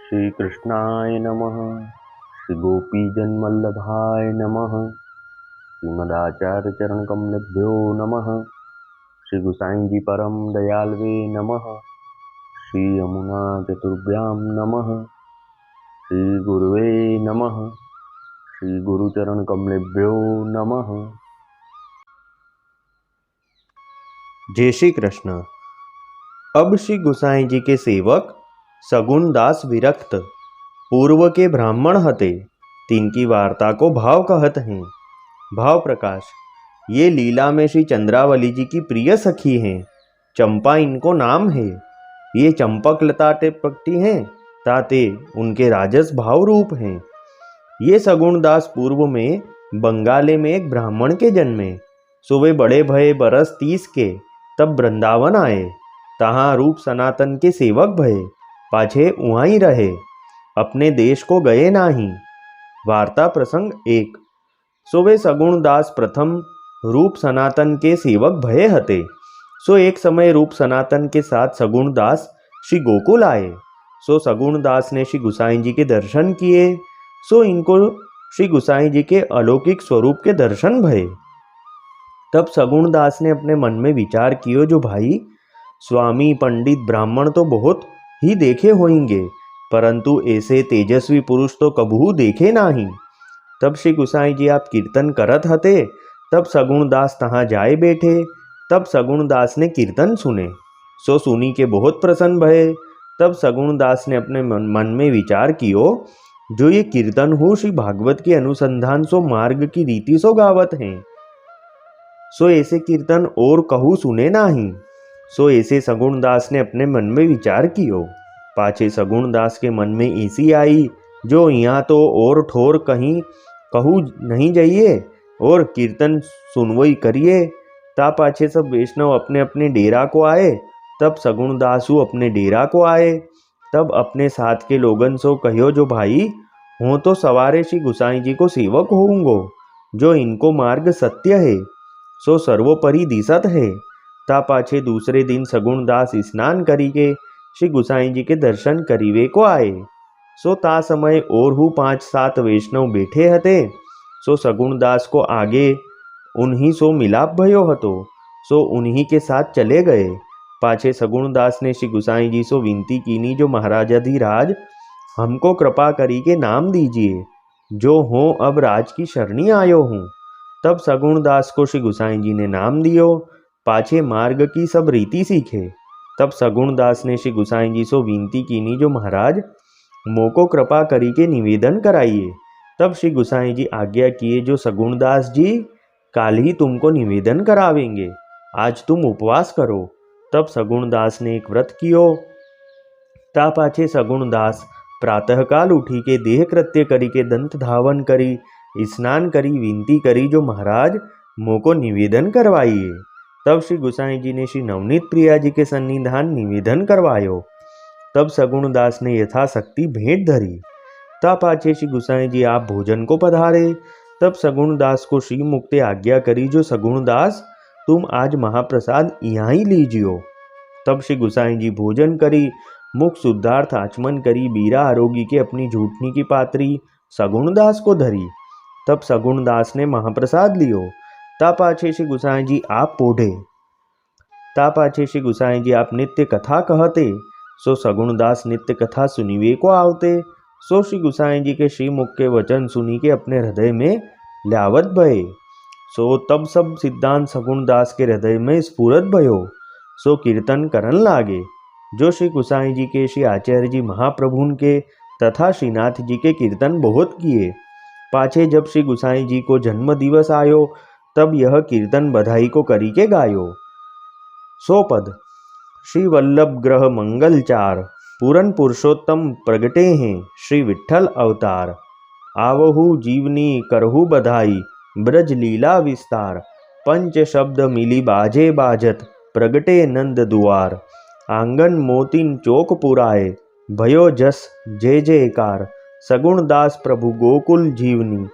श्री कृष्णाय नमः। श्री गोपीजनवल्लभाय नमः। श्रीमदाचार्य चरण कमलेभ्यो नमः। श्री गुसाई जी परम दयालवे नमः। श्री यमुना चतुर्भ्यां नमः। श्री गुरुवे नमः। श्री गुरुचरण कमलेभ्यो नमः। जय श्री कृष्ण। अब श्री गुसाई जी के सेवक सगुण दास विरक्त पूर्व के ब्राह्मण हते, तिनकी वार्ता को भाव कहत हैं। भाव प्रकाश। ये लीला में श्री चंद्रावली जी की प्रिय सखी हैं। चंपा इनको नाम है। ये चंपक लता टिपकती हैं, ताते उनके राजस भाव रूप हैं। ये सगुण दास पूर्व में बंगाले में एक ब्राह्मण के जन्मे। सो वे बड़े भये बरस 30 के, तब वृंदावन आए। तहाँ रूप सनातन के सेवक भये, पाछे उहाँ ही रहे, अपने देश को गए नाही। वार्ता प्रसंग 1। सो वे सगुण दास प्रथम रूप सनातन के सेवक भये हते। सो एक समय रूप सनातन के साथ सगुण दास श्री गोकुल आए। सो सगुण दास ने श्री गुसाई जी के दर्शन किए। सो इनको श्री गुसाई जी के अलौकिक स्वरूप के दर्शन भये। तब सगुण दास ने अपने मन में विचार कियो, जो भाई स्वामी पंडित ब्राह्मण तो बहुत ही देखे होंगे, परंतु ऐसे तेजस्वी पुरुष तो कबहू देखे नाही। तब श्री गुसाई जी आप कीर्तन करत हते, तब सगुण दास तहाँ जाए बैठे। तब सगुण दास ने कीर्तन सुने। सो सुनी के बहुत प्रसन्न भये। तब सगुण दास ने अपने मन में विचार कियो, जो ये कीर्तन हो श्री भागवत के अनुसंधान सो मार्ग की रीति सो गावत हैं। सो ऐसे कीर्तन और कहू सुने नाही। सो ऐसे सगुण दास ने अपने मन में विचार कियो। पाछे सगुण दास के मन में ऐसी आई, जो यहाँ तो और ठोर कहीं कहू नहीं जाइए और कीर्तन सुनवई करिए। ता पाछे सब वैष्णव अपने अपने डेरा को आए। तब सगुण दासु अपने डेरा को आए। तब अपने साथ के लोगन सो कहियो, जो भाई हो तो सवारे श्री गुसाई जी को सेवक होऊंगो, जो इनको मार्ग सत्य है सो सर्वोपरि दिसत है। ता पाछे दूसरे दिन सगुण दास स्नान करीके श्री गुसाई जी के दर्शन करीवे को आए। सो ता समय और हु 5-7 वैष्णव बैठे हते। सो सगुण दास को आगे उन्हीं सो मिलाप भयो हतो। सो उन्हीं के साथ चले गए। पाछे सगुण दास ने श्री गुसाई जी सो विनती कीनी, जो महाराजाधिराज हमको कृपा करी के नाम दीजिए, जो हो अब राज की शरणी आयो हूँ। तब सगुण दास को श्री गुसाई जी ने नाम दियो। पाछे मार्ग की सब रीति सीखे। तब सगुण दास ने श्री गुसाई जी सो विनती कीनी, जो महाराज मोको कृपा करी के निवेदन कराइए। तब श्री गुसाई जी आज्ञा किए, जो सगुण दास जी काल ही तुमको निवेदन करावेंगे, आज तुम उपवास करो। तब सगुण दास ने एक व्रत कियो। ता पाछे सगुण दास प्रातःकाल उठी के देह कृत्य करी के दंत धावन करी, स्नान करी, विनती करी, जो महाराज मोको निवेदन करवाइए। तब श्री गुसाई जी ने श्री नवनीत प्रिया जी के सन्निधान निवेदन करवायो। तब सगुण दास ने यथाशक्ति भेंट धरी। ता पाछे श्री गुसाई जी आप भोजन को पधारे। तब सगुण दास को श्री मुक्ते आज्ञा करी, जो सगुण दास तुम आज महाप्रसाद यहाँ ही लीजियो। तब श्री गुसाई जी भोजन करी, मुख शुद्धार्थ आचमन करी, बीरा आरोगी के अपनी झूठनी की पात्री सगुण दास को धरी। तब सगुण दास ने महाप्रसाद लियो। ता पाछे श्री गुसाई जी आप पोढ़े। ता पाछे श्री गुसाई जी आप नित्य कथा कहते। सो सगुण दास नित्य कथा सुनिवे को आवते। सो श्री गुसाई जी के श्रीमुख के वचन सुनी के अपने हृदय में ल्यावत भये। सो तब सब सिद्धांत सगुण दास के हृदय में स्फुरत भयो। सो कीर्तन करन लागे, जो श्री गुसाई जी के श्री आचार्य जी महाप्रभुन के तथा श्रीनाथ जी के कीर्तन बहुत किए। पाछे जब श्री गुसाई जी को जन्म दिवस आयो, तब यह कीर्तन बधाई को करी के गायो। सो पद श्री वल्लभ ग्रह मंगलचार, पूरन पुरुषोत्तम प्रगटे हैं श्री विठ्ठल अवतार। आवहु जीवनी करहु बधाई, ब्रज लीला विस्तार। पंच शब्द मिली बाजे बाजत, प्रगटे नंद दुआर। आंगन मोतिन चौक पुराए, भयो जस जय जयकार। सगुण दास प्रभु गोकुल जीवनी,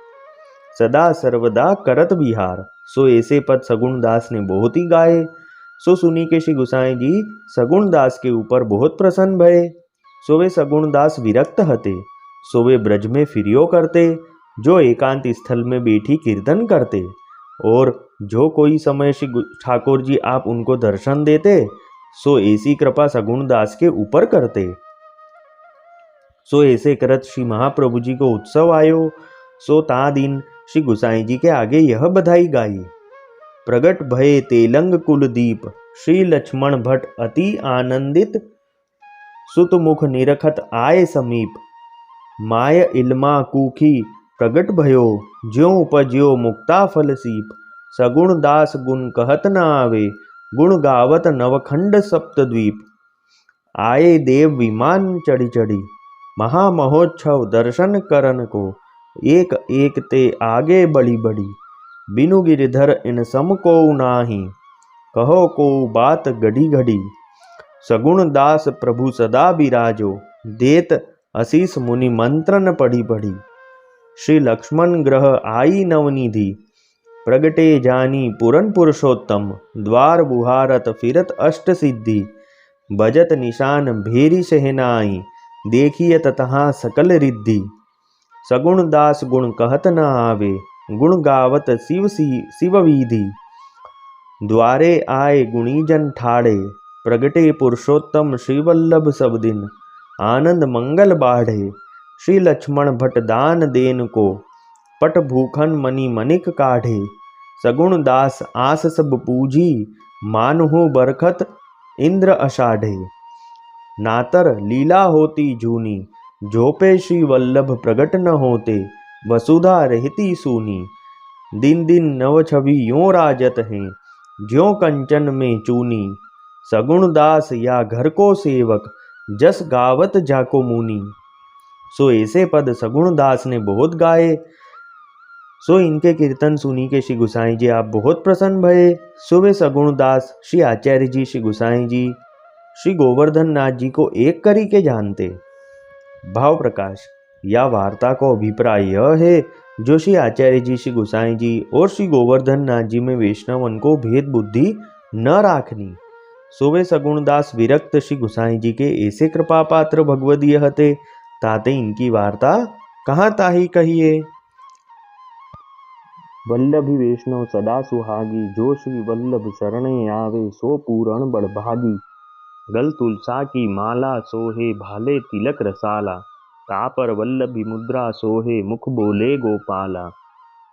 सदा सर्वदा करत विहार। सो ऐसे पद सगुण दास ने बहुत ही गाए। सो सुनी के श्री गुसाई जी सगुण दास के ऊपर बहुत प्रसन्न भये। સોવે સગુણદાસ વિરક્ત હતે, સોવે ब्रज में फिरियो करते, जो एकांत स्थल में बैठी कीर्तन करते, और जो कोई समय श्री ठाकुर जी आप उनको दर्शन देते, सो ऐसी कृपा सगुणदास के ऊपर करते। सो ऐसे करत श्री महाप्रभु जी को उत्सव आयो, सो ता दिन श्री गुसाई जी के आगे यह बधाई गाई। प्रगट भये तेलंग कुलदीप, श्री लक्ष्मण भट्ट अति आनंदित, सुत मुख निरखत आए समीप, माय इल्मा कूखी प्रगट भयो, ज्यों उपज्यो मुक्ता फल सीप, सगुण दास गुण कहत न आवे, गुण गावत नवखंड सप्तद्वीप, आए देव विमान चढ़ी चढ़ी, महामहोत्सव दर्शन करन को, एक एक ते आगे बड़ी बड़ी, बिनु गिरधर इन सम को नाही, कहो को बात गढ़ी घड़ी, सगुण दास प्रभु सदा बिराजो, देत असीस मुनि मंत्रन पढ़ी पढ़ी, श्री लक्ष्मण ग्रह आई नवनिधि, प्रगटे जानी पुरन पुरुषोत्तम, द्वार बुहारत फिरत अष्ट सिद्धि, बजत निशान भेरी सहनाई, देखियत तहाँ सकल रिद्धि, सगुण दास गुण कहत न आवे, गुण गावत शिव विधि, द्वारे आए गुणीजन ठाड़े, प्रगटे पुरुषोत्तम श्री वल्लभ सब दिन, आनंद मंगल बाढ़े, श्री लक्ष्मण भट्ट दान देन को, पट भूखन मणि मनिक काढ़े, सगुण दास आस सब पूजी, मानहु बरखत इंद्र अषाढ़े, नातर लीला होती जूनी, जोपे श्री वल्लभ प्रगट न होते, वसुधा रहती सूनी, दिन दिन नव छवि यों राजत हैं, ज्यों कंचन में चूनी, सगुण दास या घर को सेवक, जस गावत जाको मुनि। सो ऐसे पद सगुण दास ने बहुत गाए। सो इनके कीर्तन सुनी के श्री गुसाई जी आप बहुत प्रसन्न भये। सो वे सगुण दास श्री आचार्य जी, श्री गुसाई जी, श्री गोवर्धन नाथ जी को एक करी के जानते। भाव प्रकाश या वार्ता को अभिप्राय यह है, जो श्री आचार्य जी, श्री गुसाई जी और श्री गोवर्धन नाथ जी में वैष्णवन को भेद बुद्धि न राखनी। सो वे सगुणदास विरक्त श्री गुसाई जी के ऐसे कृपा पात्र भगवदीय हते, ताते इनकी वार्ता कहाँ ताही कहिए। वल्लभी वैष्णव सदा सुहागी, जो श्री वल्लभ शरणे आवे, सो पूरण बड़भागी। गल तुलसा की माला सोहे, भाले तिलक रसाला, तापर वल्लभी मुद्रा सोहे, मुख बोले गोपाला।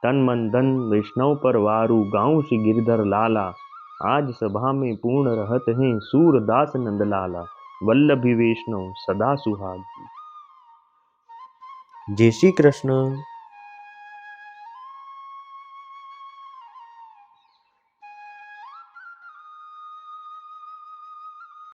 तन मन धन वैष्णव पर वारू, गाँव श्री गिरधर लाला, आज सभा में पूर्ण रहत हैं, सूरदास नंदलाला। वल्लभी वैष्णव सदा सुहागी। जय श्री कृष्ण।